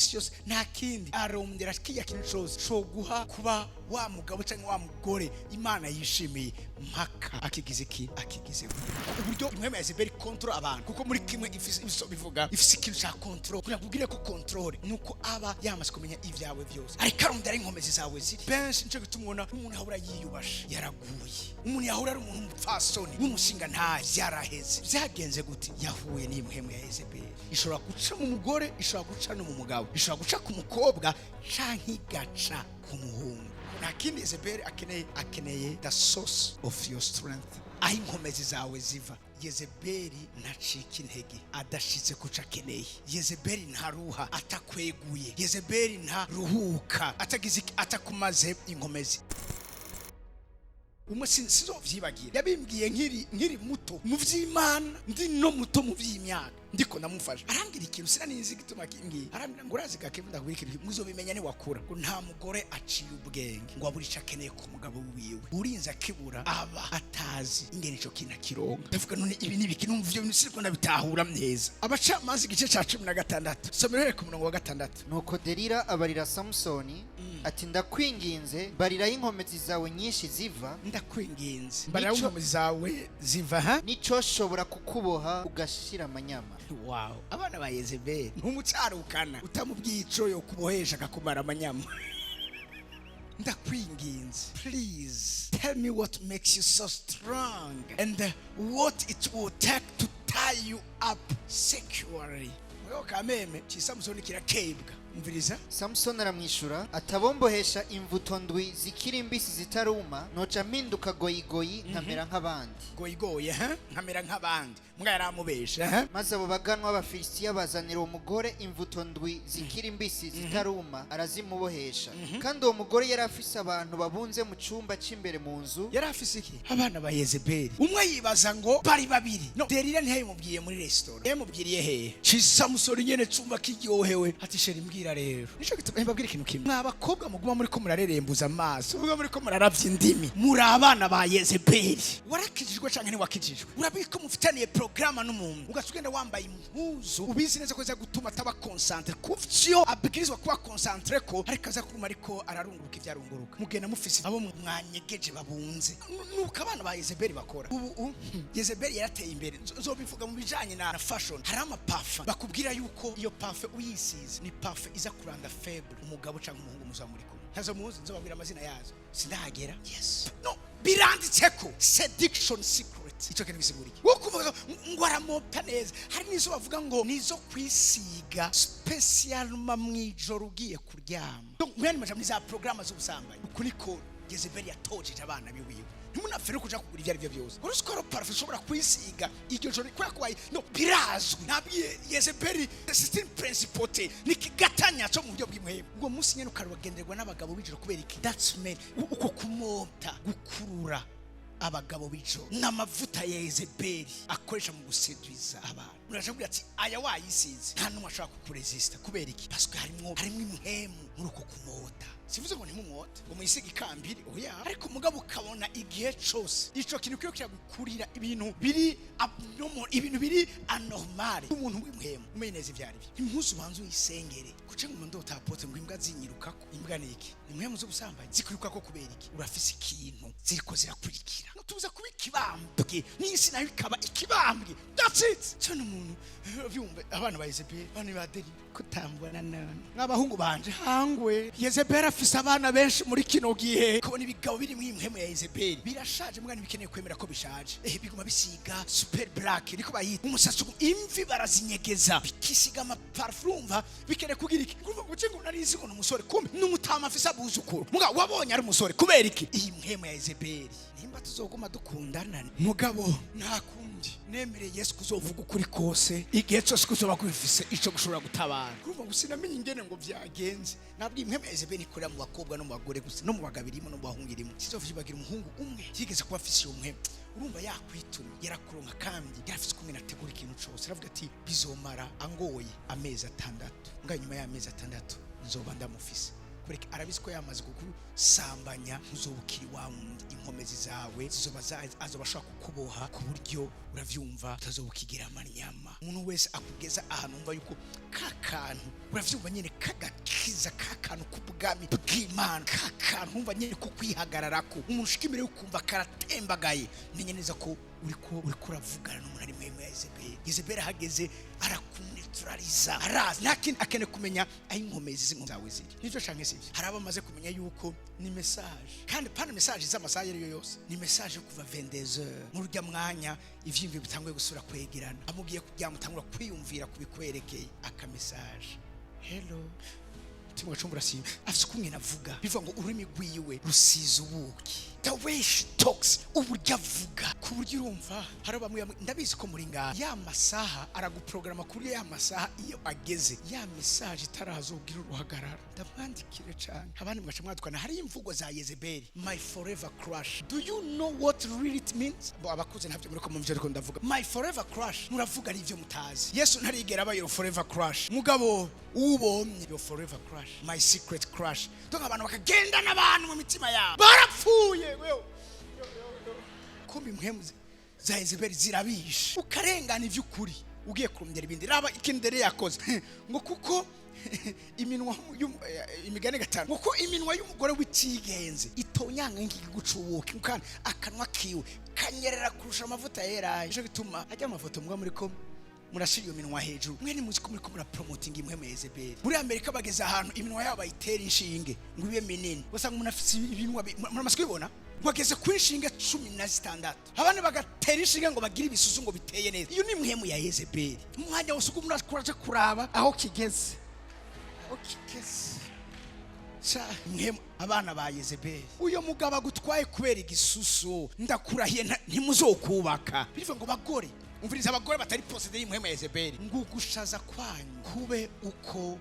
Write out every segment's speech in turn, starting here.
misi yose nta kindi arondera kiya kintu cyose cyo guha kuba wa mugabo cyangwa wa mugore Imana yishimiye mpaka akigize uburyo inkomezi ya Yezebeli control abantu kuko muri kimwe ifise bivuga ifise ikintu cya control kugira kubwire ko control nuko aba yamaze kumenya ivyawe byose ariko arondera inkomezi zawe ziri benshi nico gitumubona umuntu yahura yiyubasha yaraguye umuntu yahura ari umuntu mupfasoni w'umushinga nta yaraheze byagenze gute yahuye n'inkomezi ya Yezebeli ishobora guca mu mugore ishobora guca no mu mugabo ishobora guca ku mukobwa canke igaca ku muhungu nakindi Yezebeli akeneye the source of your strength aho inkomezi zawe ziva Yezebeli ntacika intege adashitse kuca akeneye Yezebeli ntaruha atakweguye Yezebeli ntaruhuka atakumaze inkomezi sinzovyibagira yabimbwiye nkiri muto mu vy'Imana ndi no muto mu vy'imyaka ndiko namufasha arambwira ikintu sinanizi gituma kimbwiye arambwira ngo urazi gake ndakubwira ikintu muzobimenya ni wakura ngo nta mugore aciye ubwenge ngo aburica akeneye ku mugabo wiwe urinze akibura aba atazi ingene ico kintu kironka ndavuga none ibi nibiki numvyo nisiko nabitahura neza abacamanza igice ca 16 somerere ku murongo wa 6 nuko Delila abarira Samsoni ati ndakwinginze barira inkomezi zawe nyinshi ziva ndakwinginze barira inkomezi zawe ziva nico shobora kukuboha ugashira amanyama. Wow, abana ba Yezebeli ntumucarukana utamubwiye ico yo kubohesha akakumara amanyama. Ndakwinginze, please tell me what makes you so strong and what it will take to tie you up securely. Wewe kameme Samsoni kirakebwa umviriza. Samsoni aramwishura atabombohesha imvuto ndwi zikiri mbisi zitaruma noca mpinduka goyigoyi nkamera nk'abandi. Goyigoyi nkamera nk'abandi mbwa yaramubesha maze abo baganwa abafilistiya bazanira umugore imvuto ndwi zikiri mbisi zitaruma arazimubohesha kandi uwo mugore yari afise abantu babunze mu cyumba cy'imbere mu nzu. Yari afise iki? Abana ba Yezebeli. Umwe yibaza ngo bari babiri. No, Delila ntiyamubwiye muri restaurant. Yamubwiriye hehe? Samsoni nyene cumba kiryohewe ati sheri mbwira rero. Nico gituma mbabwira ikintu kimwe. Mwabakobwa muguma muri ko murarerembuza amaso. Muguma muri ko muraravya indimi. Muri abana ba Yezebeli. Warakijijwe canke ntiwakijijwe? Urabiko mufitaniye programa n'umuntu. Ugasugenda wambaye impuzu. Ubizi neza ko gutuma ataba concentre. Kuvyo abwirizwa kuba concentre ko ariko aza kuma ariko ararunguruka ivyarunguruka. Mugenda mufise abo mwanyegeje babunze. Nuko abana ba Yezebeli bakora. Ubu Yezebeli yarateye imbere. Zobivuga mu bijanye na fashion. Hari amapafa bakubwira yuko iyo parfum uyisize ni parfum iza kuranda faible umugabo cyangwa umuhungu muzamuri ko ntazo muzi nzobabwira amazina yazo sindahagera. Yes, no, biranditseko seduction secret ico kintu bisiguriye wokuvuga ngo aramopa neza. Hari nizo bavuga ngo nizo kwisiga specialement mwijoro ugiye kuryama. Donc mwene majamni za programa z'ubusambanyi ukuniko Yezebeli yatojeje abana biwiwe ntimunapfere kuja kugura ivyo arivyo byose. Uruskoro parfum ushobora kwisiga iryo joro kwakwaye no birazwi nabwiye Yezebeli system principle ni kigatanya cyo mu buryo bw'imwe ubwo munsi nyene ukarugenderwa n'abagabo bijoro kubera iki. That's men uko kumota gukurura abagabo bico n'amavuta ya Yezebeli akoresha mu guseduiza abantu. Urashobora ati aya wayisize nta numwe ashaka kuresista kubera iki parce que harimo imhemu muri uko kumota. Sivuze ngo ntimumota ngo muyisiga ikambiri oya ariko mugabo ukabona igihe cyose ico kintu kiyo kiragukurira ibintu biri abnormal ibintu biri anormal. Umuntu w'imhemu umeneza ivyari byo impuzu banzu yisengere kuce ngo ndota apote ngo imbwa zinyirukako. Imbwa niki imhemu zo gusambanyi zikurukako kubera iki? Urafise ikintu ziriko zirakurikira no tuza kuba ikibambwe n'isi nayo ikaba ikibambwe. That's it. Cyo umuntu byumve abana ba Yezebeli bane ba Delila kutambwana none n'abahungu banje hangwe. Yezebeli afise abana benshi muri kino gihe kubona ibigabo biri mu imhemu ya Yezebeli birashaje mwana bikeneye kwemera ko bishaje. Biguma bisiga super black niko bayita umusatsi imvi barazinyegeza bikisiga amaparfumva bikeneye kugira iki kuvuga ngo cengo narizi ngo umusore kumbe n'umutama afise abuzukuru muga wabonye ari umusore kubera iki iyi mhemu ya Yezebeli. Nimba tuzoguma dukundana mugabo ntakundi nemere Yesu kuzovuga ukuri kose igihe cyose kuzoba kwifise ico gushobora gutabara. Kuvuga ngo sinamenye ingene ngo vyagenze nabwi imhemu ya Yezebeli ikora mu bakobwa no mu bagore gusa no mu bagabirimo no mu bahungirimo. Sizovyibagira umuhungu umwe yigeze kuba afise iyo mhemu urumva yakwitumye yarakuronka kandi yarafise kumwe nategura ikintu cyose aravuga ati bizomara angoye amezi 6 nga nyuma y'amezi 6 nzoba ndamufise arakwereka arabizi ko yamaze kukusambanya ntuzobukiri wa wundi inkomezi zawe azobashaka kukuboha ku buryo uravyumva utazobukigira amanyama umuntu wese akugeza ahantu umva yuko kakantu uravyumva nyene kagakiza kakantu kubwami bw'Imana kakantu umva nyene ko kwihagararako umuntu ushika imbere ukumva karatembagaye menye neza ko uriko uravugana n'umuntu ari mwemwe Yezebeli. Yezebeli hageze arakuneturaliza arazi nakindi akene kumenya ayi inkomezi zawe ziri nivyo canke sivyo. Hari abamaze kumenya yuko ni message kandi pana message z'amasaha yari yose ni message kuva 22h mu rujya mwanya ivyimbi bitanguye gusura kwegerana amugiye kujya mutangura kwiyumvira kubikwerekeye aka message hello timwe cumbura si afise kumwe navuga bivuga ngo ururimi rwiwe rusize ubuki the way she talks uburyo avuga ku buryo urumva hari bamwe ndabizi ko muri ngaha ya masaha araguprograma kuri ya masaha iyo ageze ya message itarazogira uruhagarara ndamwandikire cyane abandi mwaca mwadukana hari imvugo za Yezebeli my forever crush. Do you know what really it means? Abakuze ntavyo muri ko muvyo ariko ndavuga my forever crush muravuga ari ivyo mutazi. Yesu ntarigera aba your forever crush mugabo ubomye your forever crush my secret crush. Tonga abantu bakagenda n'abantu mu mitima yabo barapfuye wewe kumbi mpemu za Yezebeli zirabisha ukarengana ivy'ukuri ugiye kurumdera ibindi raba ikindere yakoze ngo kuko iminwa imigane gatanu ngo iminwa y'umugore w'itigenze itonyanga nk'igucubuke kandi akanwa kiwe kanyerera kurusha amavuta yera ejo bituma ajya amafoto mbwa muri ko murashira iyo minwa hejuru mwe ni muzi ko muri ko mura promoting imwe Yezebeli. Muri Amerika bageze ahantu iminwa yabo bayitera inshinge ngo ibe minini usanga umuntu afite ibinwa muramaswe bibona bageze ku inshinge 16 abandi bagatera inshinge ngo bagire ibisusu ngo biteye neza. Iyo ni mwemu ya Yezebeli umwanya wose uko muraje kuraba aho kigeze sa mwemu abana ba Yezebeli. Uyo mugabo agutwaye kubera igisusu ndakurahiye ntimuzokubaka bivuga ngo bagore umviriza abagore batari posede y'imwemu ya Yezebeli ngugushaza kwanyu kube uko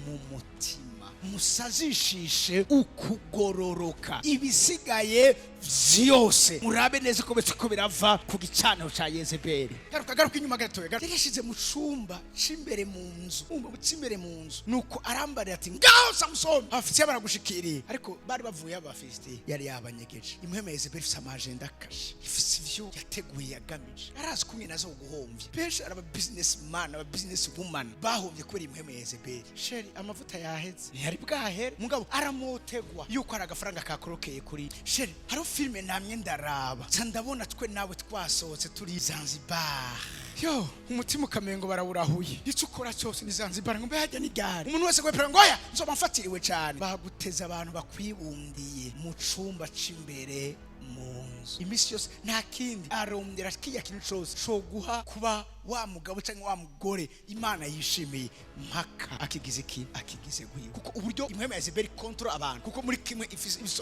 mu mutima musazishishe ukugororoka ibisigaye vyose murabe neza ko betiko birava ku gicaniro ca Yezebeli. Garuka inyuma gatoya yarishize mu cumba cimbere mu nzu cimbere mu nzu nuko arambarira ati ngaho Samson afite baragushikiriye ariko bari bavuye abafiste yari yabanyegeje. Imwemu ya Yezebeli ifite amagenda kashe ifite ivyo yateguye yagamije arazi kumwe nazo guhomvye pesha araba businessman aba business woman bahomvye kuri imwemu ya Yezebeli. Sheri amavuta yaheze yari bwahere mugabo aramotegwa yuko ari agafaranga kakorokeye kuri sheri. Hari filme namye ndaraba ndabona twe nawe twasohotse turi Zanzibar yo umutima ukamengo barawurahuye icyo ukora cyose ni Zanzibar ngo mbe hajya ni gari umuntu wese kwepera ngo oya nzo bamfatiriwe cyane baguteza abantu bakwibundiye mu cumba cimbere mu nzu imisi yose nta kindi arondera kiya kintu cyose cyo guha kuba wa mugabo cyangwa wa mugore Imana yishimiye mpaka akigize guhiwe kuko uburyo imwemu ya Yezebeli control abantu kuko muri kimwe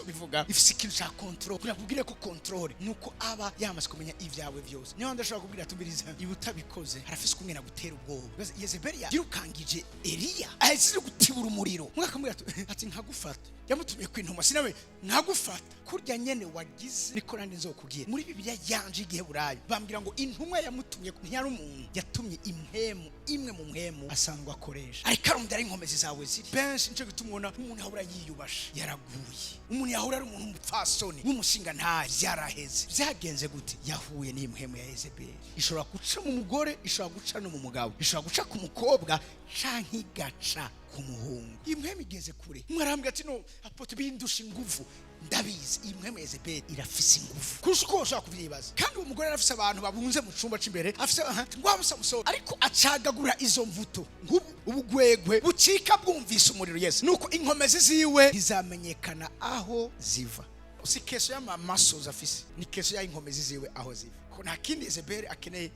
bivuga ifise ikintu cya control kugira kubwire ko control nuko aba yamaze kumenya ivyawe byose niyo ndashaka kubwira tumbiriza ibutabikoze harafise kumwe na gutera ubwoba. Yezebeli yirukangije Eliya ahise gutibura umuriro mwakamubwira ati nkagufata yamutumye kwintuma sinawe nkagufata kurya nyene wagize niko nandi nzokugiye. Muri Bibiliya yanje igihe burayi bambwira ngo intumwa yamutumye ntiyari umuntu yatumye impemu imwe mu mwemu asanzwe akoresha ariko arumdira inkomezi zawe ziri benshi nico gitumubona umuntu yahura yiyubasha yaraguye umuntu yahura ari umuntu umupfasoni w'umushinga nta yaraheze byagenze gute yahuye n'impemu ya Yezebeli. Ishobora guca mu mugore ishobora guca no mu mugabo ishobora guca ku mukobwa canke igaca ku muhungu. Impemu igeze kure mwarambwe ati no apote bindusha inguvu ndabizi imwemu ya Yezebeli irafise inguvu kurusha uko ushaka kuvyibaza kandi uwo mugore arafise abantu babunze mu cumba c'imbere afise ngwabo Samson ariko acagagura izo mvuto ubugwegwe bucika bwumvise umuriro Yesu nuko inkomezi ziwe izamenyekana aho ziva. Si keso ya mamasoza afise ni keso ya inkomezi ziwe aho ziva ko nta kindi Yezebeli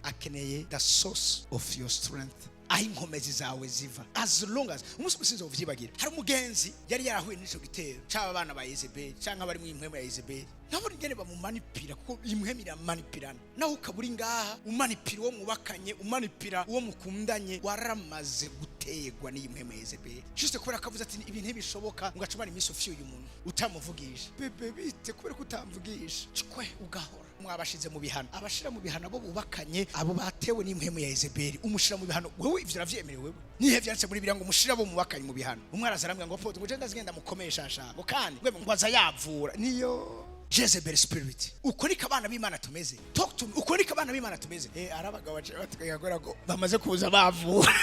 akeneye the source of your strength aho inkomezi zawe ziva as long as umunsi musinzo uvyibagira. Hari umugenzi yari yarahuye n'ico gitero cyaba abana ba Yezebeli cyangwa bari mu impwemu ya Yezebeli nabo ngene bamumanipira kuko impwemu iramanipirana naho ukaburi ngaha umanipira uwo mubakanye umanipira uwo mukundanye waramaze gutegwa n'impwemu ya Yezebeli juste kubera kavuze ati ibintu bishoboka ngacumara iminsi ufye uyu muntu utamuvugisha bebe bite kubera ko utamvugisha cwe ugahora mwabashize mu bihano. Abashira mu bihano abo bubakanye, abo batewe n'impwemu ya Yezebeli, umushira mu bihano. Wewe ivyo ravyemerewe wewe? Nihe vyanditse muri Bibiliya ngo umushira abo mubakanye mu bihano? Umwe arazarambwa ngo poto ngo ngenda mukomesha shaka. Kandi ngo aza yavura. Niyo Jezebel spirit. Uko niko abana b'Imana tumeze. Talk to me. Uko niko abana b'Imana tumeze. Arabaga bace batwegagora ko bamaze kuza bavura.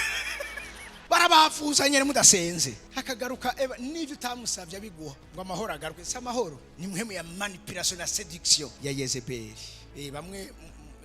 Barabafuza nyene mudasenze. Hakagaruka n'ivyo utamusavye biguha ngo amahoro agaruke. Si amahoro, ni muhemu ya manipulation na seduction ya Yezebeli. Bamwe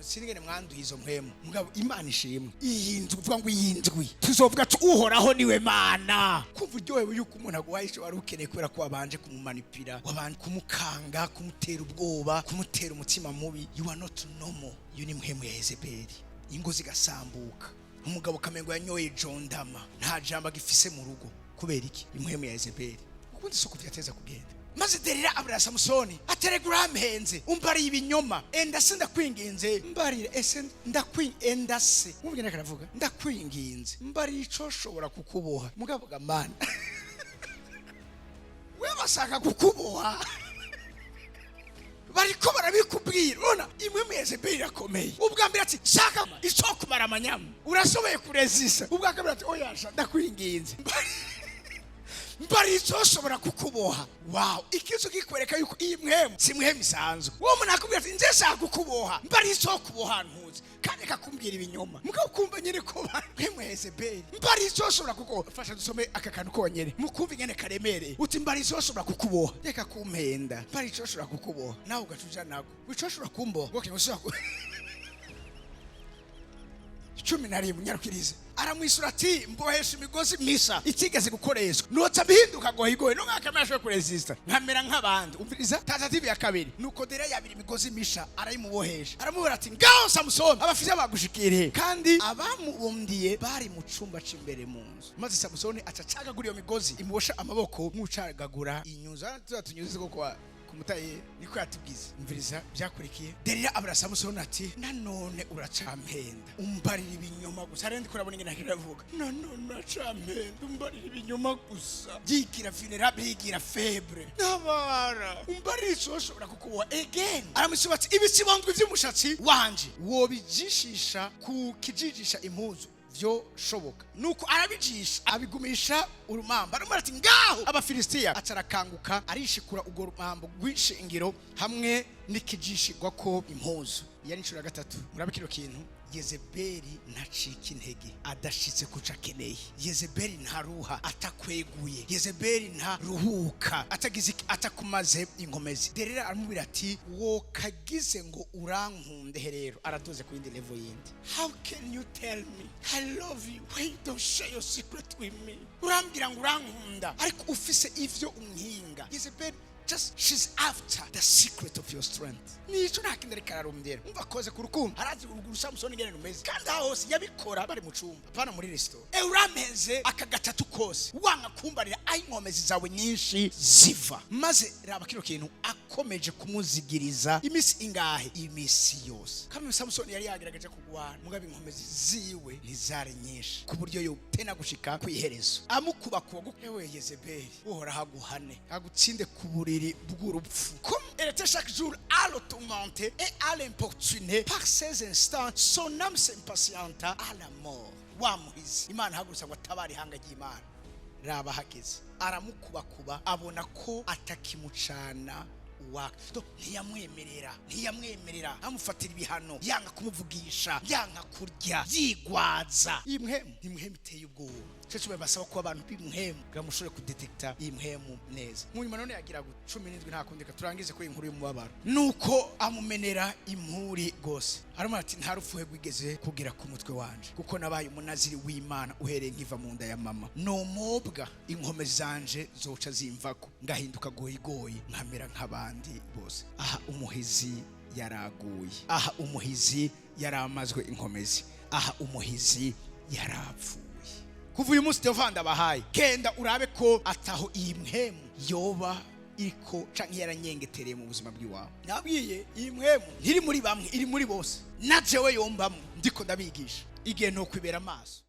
sinigene mwanduye izo mpemu. Mugabo Imana ishimwe. Iyindwi uvuga ngo iyindwi. Tuzovuga uhoraho niwe Mana. Kumva uryohewe yuko umuntu agwahishe wari ukeneye kubera ko wabanje kumumanipira, wabanje kumukanga, kumutera ubwoba, kumutera umutima mubi. You are not normal. You ni muhemu ya Yezebeli. Ingo zigasambuka. Umugabo kamengo yanyoye jondama nta jamba gifise mu rugo kubera iki? Imwemu ya Yezebeli. Ukundi soko vyateza kugenda. Maze Delila abura Samusoni atelegram henze umbari ibinyoma enda sinda kwinginze mbarire ese ndakwinginze se mubwira karavuga ndakwinginze mbari ico shobora kukuboha mugabo gamana wewe basaka kukuboha bariko barabikubwira ona imwe mu Yezebeli irakomeye. Ubwa mbere ati shaka ico kumara amanyama urasoboye kurezisa. Ubwa kabiri ati oyasha ndakwinginze mbari ico shobora kukuboha. Wow, ikizo kikwereka yuko iyi mwemu si mwemu isanzwe. Uwo muntu akubwira ati nje shaka kukuboha mbari ico kuboha ntuzi kandi kakumbwira ibinyoma mugabo kumva nyene ko mwemu Yezebeli mbari ico shobora kukuboha. Fasha dusome aka kantu konyene mukumva nyene karemere uti mbari ico shobora kukuboha reka kumpenda mbari ico shobora kukuboha nawe ugacuja nako ico shobora kumboha ngo kimusubira 11 munyarukirize aramwisura ati mbohesha imigozi misa itigeze gukoreshwa notsa bihinduka ngo higoye no ngakamashwe kuresista nkamera nk'abandi. Umviriza tatative ya kabiri nuko Delila yabiri imigozi misha arayimubohesha aramubura ati ngaho Samusoni abafite bagushikiriye kandi abamubumdiye bari mu cumba c'imbere mu nzu. Maze Samusoni acacagagura iyo migozi imubosha amaboko mucagagura inyuza tunyuze ko kwa kumutaye niko yatubwize. Umviriza byakurikiye Delila abura Samusoni ati nanone uracampenda umbarira ibinyoma gusa arende kurabona ingene akiravuga nanone uracampenda umbarira ibinyoma gusa yigira vulnerable yigira faible nabara umbarira icoshobora kukuboha again. Aramusuba ati ibisibondwe vy'umushatsi wanje wobijishisha ku kijijisha impuzu vyo shoboka nuko arabijisha abigumisha urumamba arumara ati ngaho Abafilisitiya atarakanguka arishikura ugo rumambo rw'ishingiro hamwe n'ikijishigwa ko impuzu. Yari incuro ya gatatu. Murabikiro kintu Yezebeli ntacika intege adashitse kuca keneye. Yezebeli ntaruha atakweguye. Yezebeli ntaruhuka atagize atakumaze inkomezi. Delila aramubwira ati wo kagize ngo urankunde herero aradoze ku yindi level yindi. How can you tell me I love you when you don't share your secret with me? Urambwira ngo urankunda ariko ufise ivyo unkinga. Yezebeli just she's after the secret of your strength. Nico nakindere kararumdera. Umva koze ku rukundo. Arazi uruguru Samusoni ngene numeze. Kandi hose yabikora bari mu cumba. Apana muri restaurant. Urameze aka gatatu kose. Wanga kumbarira inkomezi zawe nyinshi ziva. Maze raba kino kintu akomeje kumuzigiriza imisi ingahe imisi yose. Kamwe Samusoni yari yagerageje kugwana. Mugabe inkomezi ziwe ntizari nyinshi. Ku buryo yo tena gushika kwiherezo. Amukuba kuba ewe Yezebeli. Uhora haguhane. Hagutsinde kuburi bw'urupfu. Comme elle était chaque jour à le tourmenter et à l'importuner par ses instants, son âme s'impatienta à la mort. Wamuhizi Imana hagurutsa ngo atabari hanga ry'Imana raba hageze aramukubakuba abona ko atakimucana wako ntiyamwemerera amufatira ibihano yanga kumuvugisha yanga kurya yigwaza. Imwemu iteye ubwoba. Cyo basaba ko abantu b'imwemu gamushore kudetecta imwemu neza. Munyuma none yagira 17 nta kundika turangize ko inkuru y'umubabaro nuko amumenera impuri gose. Arimo ati nta rufuhe gwigeze kugira ku mutwe wanje kuko nabaye umunaziri w'Imana uhereye nkiva mu nda ya mama. No mobwa inkomezi zanje zoca zimvako ngahinduka goyigoyi nkamera nk'abandi bose. Aha umuhizi yaraguye. Aha umuhizi yaramazwe inkomezi. Aha umuhizi yarapfuye. Kuva uyu munsi Tevanda bahaye kenda urabe ko ataho iyi mwemu yoba iko canke yaranyengetereye mu buzima bw'iwawe. Nabwiye iyi mwemu ntiri muri bamwe iri muri bose. Na jewe yombamo ndiko ndabigisha igihe no kwibera amaso.